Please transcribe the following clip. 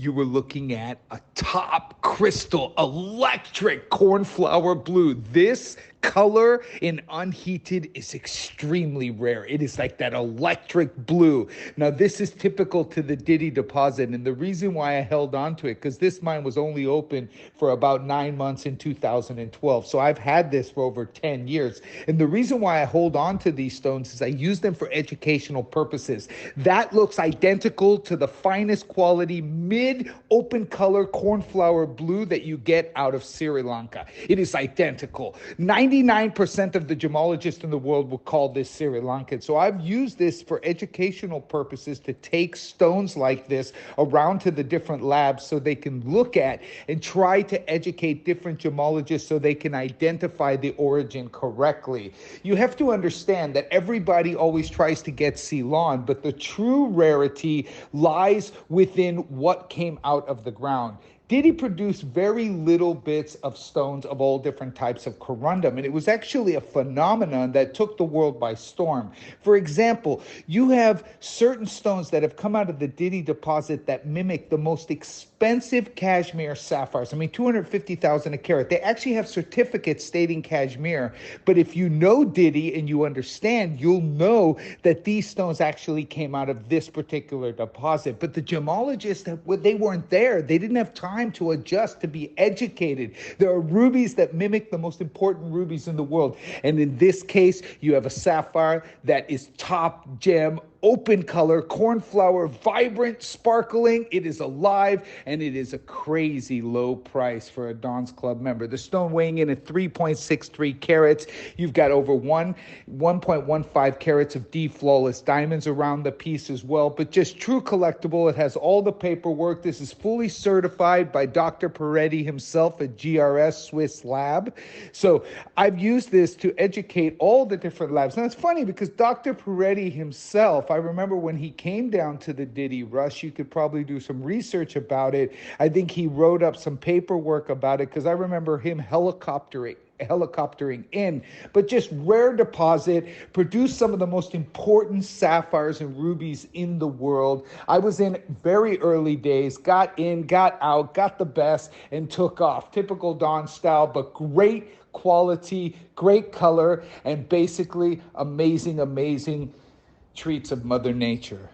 you were looking at a top crystal electric cornflower blue. This color in Unheated is extremely rare. It is like that electric blue. Now, this is typical to the Didy deposit, and the reason why I held on to it, because this mine was only open for about 9 months in 2012. So I've had this for over 10 years. And the reason why I hold on to these stones is I use them for educational purposes. That looks identical to the finest quality mid open color cornflower blue that you get out of Sri Lanka. It is identical. 99% of the gemologists in the world will call this Sri Lankan. So I've used this for educational purposes to take stones like this around to the different labs so they can look at and try to educate different gemologists so they can identify the origin correctly. You have to understand that everybody always tries to get Ceylon, but the true rarity lies within what came out of the ground. Didy produced very little bits of stones of all different types of corundum, and it was actually a phenomenon that took the world by storm. For example, you have certain stones that have come out of the Didy deposit that mimic the most expensive cashmere sapphires. I mean, 250,000 a carat. They actually have certificates stating cashmere, but if you know Didy and you understand, you'll know that these stones actually came out of this particular deposit. But the gemologists, they weren't there. They didn't have time to adjust, to be educated. There are rubies that mimic the most important rubies in the world. And in this case, you have a sapphire that is top gem, open color, cornflower, vibrant, sparkling. It is alive, and it is a crazy low price for a Don's Club member. The stone weighing in at 3.63 carats. You've got over 1.15 carats of D flawless diamonds around the piece as well, but just true collectible. It has all the paperwork. This is fully certified by Dr. Peretti himself at GRS Swiss Lab. So I've used this to educate all the different labs. Now, it's funny because Dr. Peretti himself, I remember when he came down to the Didy Rush, you could probably do some research about it. I think he wrote up some paperwork about it because I remember him helicoptering in, but just rare deposit, produced some of the most important sapphires and rubies in the world. I was in very early days, got in, got out, got the best, and took off. Typical Don style, but great quality, great color, and basically amazing treats of Mother Nature.